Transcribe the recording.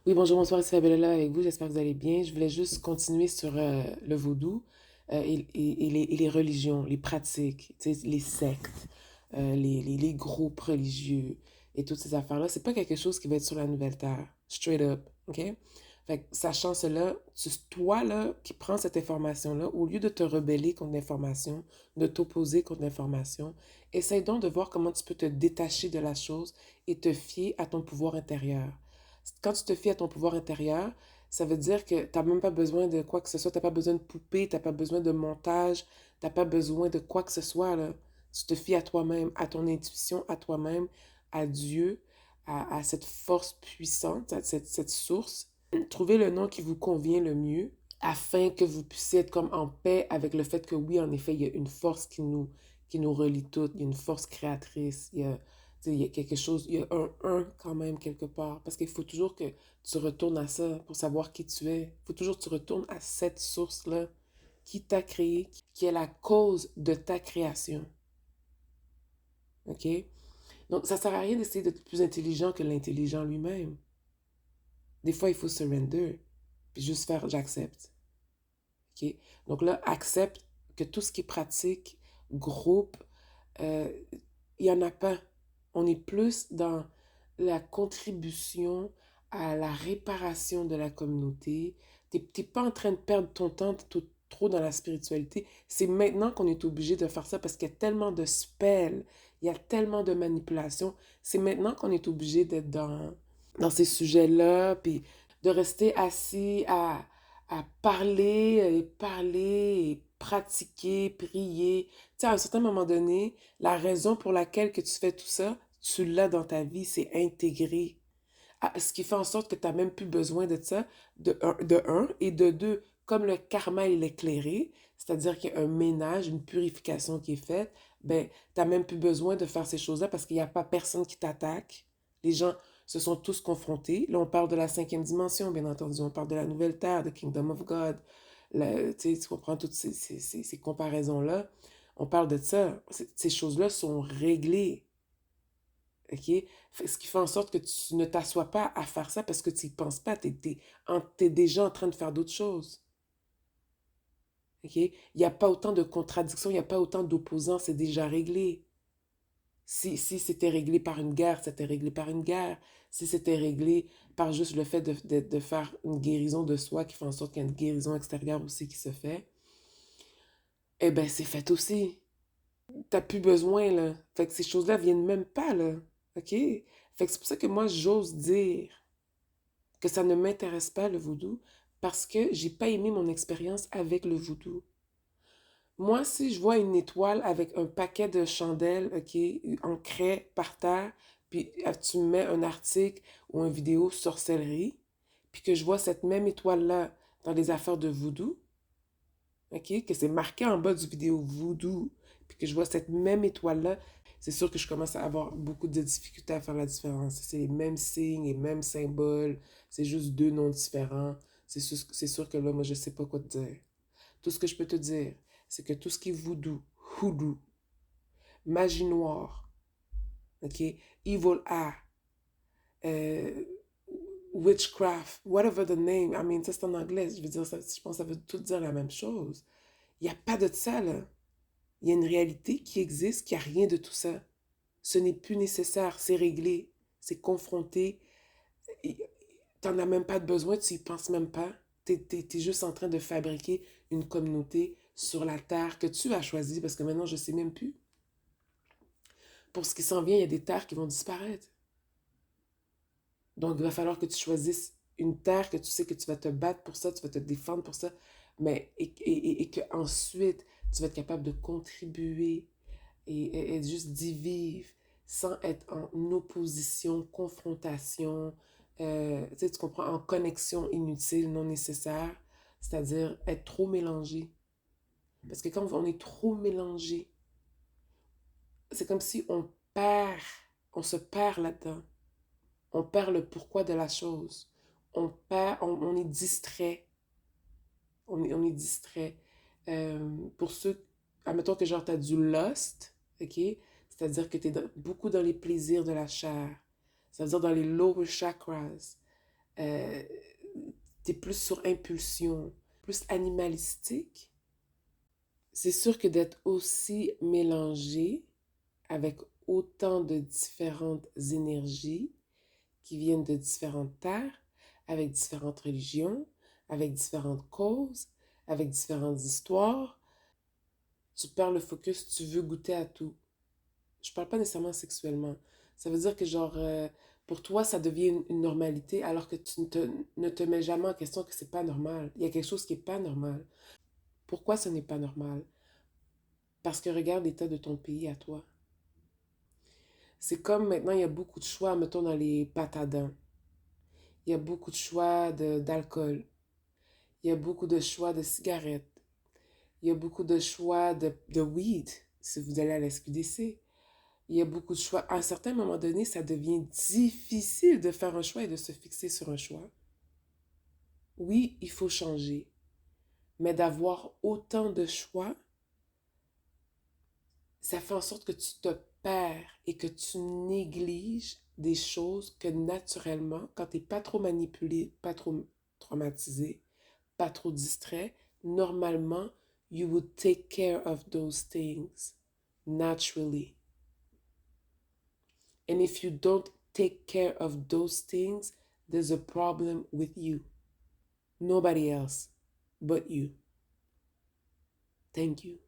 Oui, bonjour, bonsoir, c'est Isabella avec vous. J'espère que vous allez bien. Je voulais juste continuer sur le vaudou et les religions, les pratiques, tu sais, les sectes, les groupes religieux et toutes ces affaires-là. C'est pas quelque chose qui va être sur la nouvelle terre, straight up, OK? Fait que, sachant cela, toi, là, qui prends cette information-là, au lieu de te rebeller contre l'information, de t'opposer contre l'information, essaye donc de voir comment tu peux te détacher de la chose et te fier à ton pouvoir intérieur. Quand tu te fies à ton pouvoir intérieur, ça veut dire que tu n'as même pas besoin de quoi que ce soit. Tu n'as pas besoin de poupée, tu n'as pas besoin de montage, tu n'as pas besoin de quoi que ce soit, là. Tu te fies à toi-même, à ton intuition, à toi-même, à Dieu, à cette force puissante, à cette source. Trouvez le nom qui vous convient le mieux afin que vous puissiez être comme en paix avec le fait que oui, en effet, il y a une force qui nous relie toutes, il y a une force créatrice, il y a quelque chose, il y a un quand même quelque part. Parce qu'il faut toujours que tu retournes à ça pour savoir qui tu es. Il faut toujours que tu retournes à cette source-là qui t'a créé, qui est la cause de ta création. OK? Donc, ça sert à rien d'essayer d'être plus intelligent que l'intelligent lui-même. Des fois, il faut surrender, puis juste faire j'accepte. OK? Donc là, accepte que tout ce qui est pratique, groupe, euh, il n'y en a pas. On est plus dans la contribution à la réparation de la communauté. T'es pas en train de perdre ton temps trop dans la spiritualité. C'est maintenant qu'on est obligé de faire ça parce qu'il y a tellement de spells, il y a tellement de manipulations. C'est maintenant qu'on est obligé d'être dans ces sujets-là, puis de rester assis à parler et parler et pratiquer, prier. Tu sais, à un certain moment donné, la raison pour laquelle que tu fais tout ça, tu l'as dans ta vie, c'est intégré. Ah, ce qui fait en sorte que tu n'as même plus besoin de ça, de un, et de deux, comme le karma il est éclairé, c'est-à-dire qu'il y a un ménage, une purification qui est faite, ben, tu n'as même plus besoin de faire ces choses-là parce qu'il n'y a pas personne qui t'attaque. Les gens se sont tous confrontés. Là, on parle de la cinquième dimension, bien entendu. On parle de la nouvelle terre, de Kingdom of God. Tu comprends toutes ces comparaisons-là. On parle de ça. Ces choses-là sont réglées. OK? Ce qui fait en sorte que tu ne t'assois pas à faire ça parce que tu n'y penses pas. T'es déjà en train de faire d'autres choses. OK? Il n'y a pas autant de contradictions, il n'y a pas autant d'opposants, c'est déjà réglé. Si c'était réglé par une guerre, c'était réglé par une guerre. Si c'était réglé par juste le fait de faire une guérison de soi qui fait en sorte qu'il y a une guérison extérieure aussi qui se fait, eh ben c'est fait aussi. T'as plus besoin, là. Fait que ces choses-là viennent même pas, là. OK? Fait que c'est pour ça que moi, j'ose dire que ça ne m'intéresse pas, le voodoo, parce que j'ai pas aimé mon expérience avec le voodoo. Moi, si je vois une étoile avec un paquet de chandelles, OK, en craie par terre, puis tu me mets un article ou une vidéo sorcellerie, puis que je vois cette même étoile-là dans les affaires de voodoo, OK, que c'est marqué en bas du vidéo voodoo, puis que je vois cette même étoile-là, c'est sûr que je commence à avoir beaucoup de difficultés à faire la différence. C'est les mêmes signes, les mêmes symboles, c'est juste deux noms différents. C'est sûr que là, moi, je sais pas quoi te dire. Tout ce que je peux te dire, c'est que tout ce qui est voodoo, hoodoo, magie noire, OK, evil eye, euh, witchcraft, whatever the name, I mean, ça c'est en anglais, je veux dire, ça, je pense que ça veut tout dire la même chose. Il n'y a pas de ça, là. Il y a une réalité qui existe, qui a rien de tout ça. Ce n'est plus nécessaire, c'est réglé, c'est confronté. T'en as même pas de besoin, tu y penses même pas. T'es juste en train de fabriquer une communauté sur la terre que tu as choisie, parce que maintenant, je sais même plus. Pour ce qui s'en vient, il y a des terres qui vont disparaître. Donc, il va falloir que tu choisisses une terre que tu sais que tu vas te battre pour ça, tu vas te défendre pour ça, mais et que ensuite tu vas être capable de contribuer et juste d'y vivre sans être en opposition, confrontation, tu sais, tu comprends, en connexion inutile, non nécessaire, c'est-à-dire être trop mélangé. Parce que quand on est trop mélangé, c'est comme si perd, on se perd là-dedans. On perd le pourquoi de la chose. On est distrait. On est distrait. Pour ceux, admettons que genre t'as du lust, ok? C'est-à-dire que t'es beaucoup dans les plaisirs de la chair. C'est-à-dire dans les lower chakras. euh, t'es plus sur impulsion, plus animalistique, c'est sûr que d'être aussi mélangé avec autant de différentes énergies qui viennent de différentes terres, avec différentes religions, avec différentes causes, avec différentes histoires, tu perds le focus, tu veux goûter à tout. Je parle pas nécessairement sexuellement. Ça veut dire que genre, pour toi, ça devient une normalité alors que ne te mets jamais en question que c'est pas normal. Il y a quelque chose qui est pas normal. Pourquoi ce n'est pas normal? Parce que regarde l'état de ton pays à toi. C'est comme maintenant, il y a beaucoup de choix, mettons, dans les pâtes à dents. Il y a beaucoup de choix d'alcool. Il y a beaucoup de choix de cigarettes. Il y a beaucoup de choix de weed, si vous allez à la SQDC. Il y a beaucoup de choix. À un certain moment donné, ça devient difficile de faire un choix et de se fixer sur un choix. Oui, il faut changer, mais d'avoir autant de choix, ça fait en sorte que tu te perds et que tu négliges des choses que naturellement, quand tu n'es pas trop manipulé, pas trop traumatisé, pas trop distrait, normalement, you would take care of those things naturally. And if you don't take care of those things, there's a problem with you. Nobody else but you. Thank you.